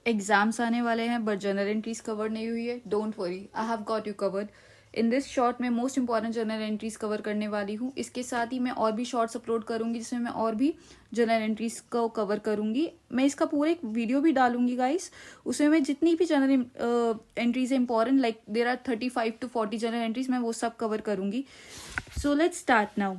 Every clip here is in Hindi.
एग्जाम्स आने वाले हैं बट जर्नल एंट्रीज कवर नहीं हुई है. Don't worry, I have got you covered. In this short में most important journal entries cover करने वाली हूँ. इसके साथ ही मैं और भी शॉर्ट्स अपलोड करूंगी जिसमें मैं और भी जर्नल एंट्रीज को कवर करूंगी. मैं इसका पूरा एक वीडियो भी डालूंगी गाइस. उसमें मैं जितनी भी जर्नल एंट्रीज है important, like there are 35 to 40 journal entries, मैं वो सब कवर करूंगी. So let's start now.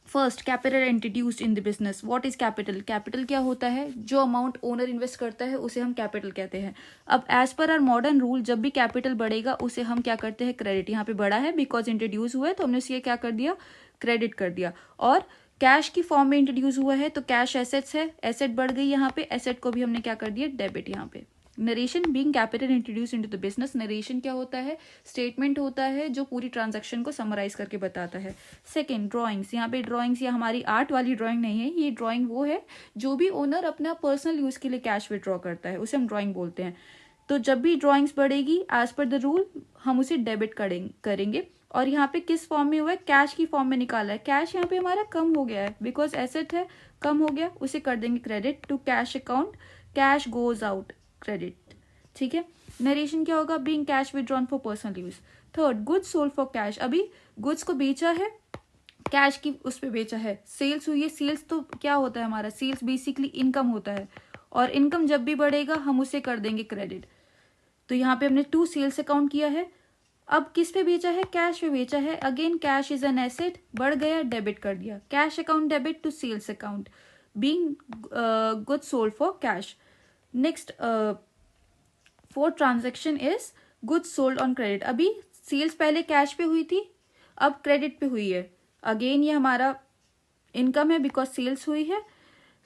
First, capital introduced in the business. What is capital? Capital क्या होता है? जो अमाउंट ओनर इन्वेस्ट करता है उसे हम कैपिटल कहते हैं. अब as per are modern rule, जब भी कैपिटल बढ़ेगा उसे हम क्या करते हैं? क्रेडिट. यहाँ पे बढ़ा है बिकॉज इंट्रोड्यूस हुआ है तो हमने उसे क्या कर दिया? क्रेडिट कर दिया. और कैश की फॉर्म में इंट्रोड्यूस हुआ है तो कैश एसेट्स है, एसेट बढ़ गई यहाँ पे, एसेट को भी हमने क्या कर दिया? डेबिट. यहाँ पे narration being capital introduce into the business. Narration क्या होता है? स्टेटमेंट होता है जो पूरी ट्रांजैक्शन को समराइज करके बताता है. Second, drawings. यहाँ पे ड्राइंग्स, ये हमारी आर्ट वाली ड्राइंग नहीं है. ये ड्राइंग वो है जो भी ओनर अपना पर्सनल यूज के लिए कैश विड्रॉ करता है, उसे हम ड्राइंग बोलते हैं. तो जब भी ड्राइंग्स बढ़ेगी एज पर द रूल हम उसे डेबिट करेंगे. और यहाँ पे किस फॉर्म में हुआ है? कैश की फॉर्म में निकाला है. कैश यहाँ पे हमारा कम हो गया है बिकॉज एसेट है, कम हो गया, उसे कर देंगे credit to cash account. Cash goes out, credit. ठीक है. नरेशन क्या होगा? Being cash withdrawn for personal use. Third, goods sold for cash. अभी गुड्स को बेचा है, कैश की उस पे बेचा है, सेल्स हुई है. सेल्स तो क्या होता है हमारा? सेल्स बेसिकली इनकम होता है और इनकम जब भी बढ़ेगा हम उसे कर देंगे क्रेडिट. तो यहाँ पे हमने टू सेल्स अकाउंट किया है. अब किस पे बेचा है? कैश पे बेचा है. Again cash is an asset, बढ़ गया, डेबिट कर दिया. Cash account debit to sales account, being goods sold for cash. Next, fourth transaction is goods sold on credit. अभी सेल्स पहले कैश पे हुई थी, अब क्रेडिट पे हुई है. अगेन ये हमारा इनकम है बिकॉज सेल्स हुई है.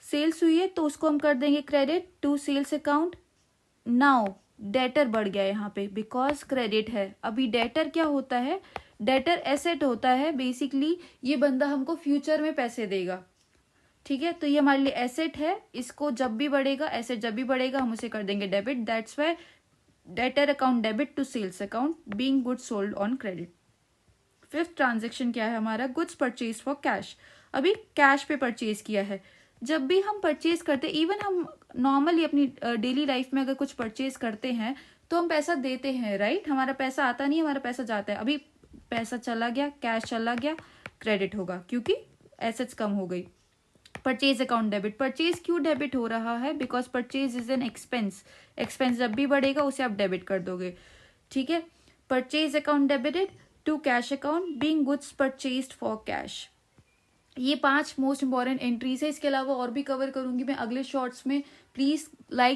सेल्स हुई है तो उसको हम कर देंगे credit to sales account. Now debtor बढ़ गया यहाँ पे बिकॉज क्रेडिट है. अभी डेटर क्या होता है? डेटर एसेट होता है. बेसिकली ये बंदा हमको फ्यूचर में पैसे देगा. ठीक है, तो ये हमारे लिए एसेट है. इसको जब भी बढ़ेगा, एसेट जब भी बढ़ेगा हम उसे कर देंगे debit. That's why debtor account debit to sales account, being goods sold on credit. Fifth transaction क्या है हमारा? Goods purchase for cash. अभी कैश पे परचेज किया है. जब भी हम परचेज करते, इवन हम नॉर्मली अपनी डेली लाइफ में अगर कुछ परचेज करते हैं तो हम पैसा देते हैं, राइट? हमारा पैसा आता नहीं, हमारा पैसा जाता है. अभी पैसा चला गया, कैश चला गया, क्रेडिट होगा क्योंकि एसेट्स कम हो गई. Purchase account debit. परचेज क्यों डेबिट हो रहा है? Because purchase is an expense. Expense जब भी बढ़ेगा उसे आप डेबिट कर दोगे. ठीक है. Purchase account debited to cash account, being goods purchased for cash. ये 5 मोस्ट इंपॉर्टेंट एंट्रीज है. इसके अलावा और भी कवर करूंगी मैं अगले शॉर्ट्स में. Please like